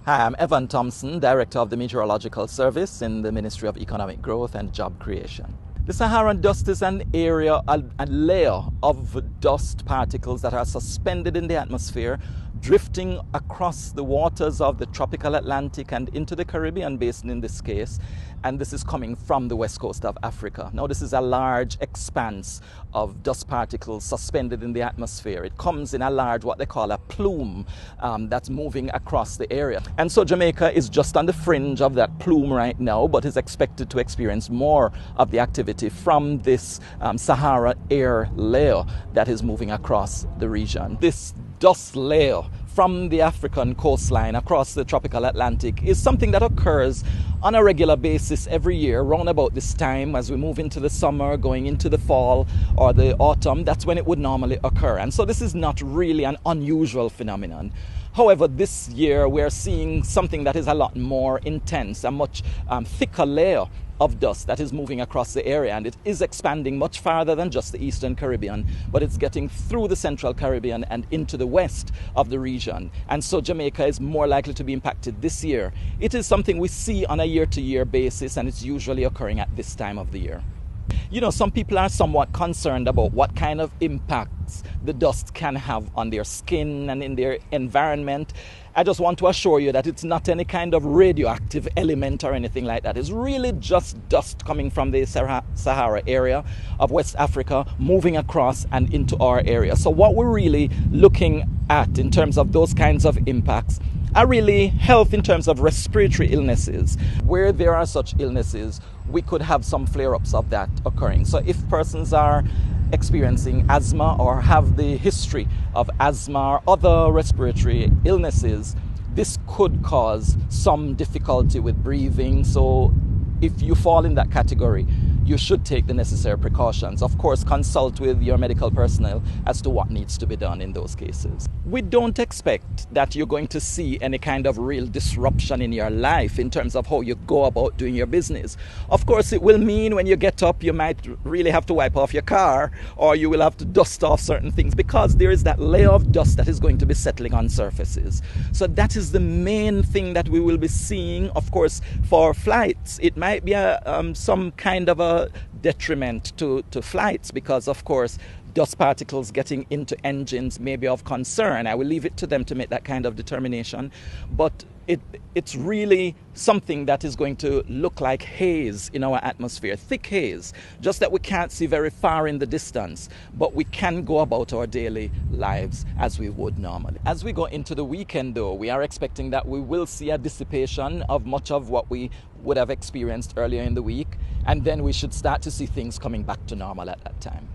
Hi, I'm Evan Thompson, Director of the Meteorological Service in the Ministry of Economic Growth and Job Creation. The Saharan dust is an area, a layer of dust particles that are suspended in the atmosphere, drifting across the waters of the tropical Atlantic and into the Caribbean basin in this case. And this is coming from the west coast of Africa. Now, this is a large expanse of dust particles suspended in the atmosphere. It comes in a large, what they call a plume, that's moving across the area. And so Jamaica is just on the fringe of that plume right now, but is expected to experience more of the activity from this Sahara air layer that is moving across the region. This dust layer from the African coastline across the tropical Atlantic is something that occurs on a regular basis every year, round about this time as we move into the summer, going into the fall or the autumn. That's when it would normally occur. And so this is not really an unusual phenomenon. However, this year we're seeing something that is a lot more intense, a much thicker layer of dust that is moving across the area, and it is expanding much farther than just the Eastern Caribbean, but it's getting through the Central Caribbean and into the west of the region. And so Jamaica is more likely to be impacted this year. It is something we see on a year-to-year basis, and it's usually occurring at this time of the year. You know, some people are somewhat concerned about what kind of impacts the dust can have on their skin and in their environment. I just want to assure you that it's not any kind of radioactive element or anything like that. It's really just dust coming from the Sahara area of West Africa, moving across and into our area. So what we're really looking at in terms of those kinds of impacts are really health in terms of respiratory illnesses. Where there are such illnesses, we could have some flare-ups of that occurring. So if persons are experiencing asthma or have the history of asthma or other respiratory illnesses, this could cause some difficulty with breathing. So if you fall in that category, you should take the necessary precautions. Of course, consult with your medical personnel as to what needs to be done in those cases. We don't expect that you're going to see any kind of real disruption in your life in terms of how you go about doing your business. Of course, it will mean when you get up, you might really have to wipe off your car, or you will have to dust off certain things because there is that layer of dust that is going to be settling on surfaces. So that is the main thing that we will be seeing. Of course, for flights, it might be some kind of a detriment to flights because, of course, dust particles getting into engines may be of concern. I will leave it to them to make that kind of determination. But it's really something that is going to look like haze in our atmosphere, thick haze, just that we can't see very far in the distance, but we can go about our daily lives as we would normally. As we go into the weekend, though, we are expecting that we will see a dissipation of much of what we would have experienced earlier in the week, and then we should start to see things coming back to normal at that time.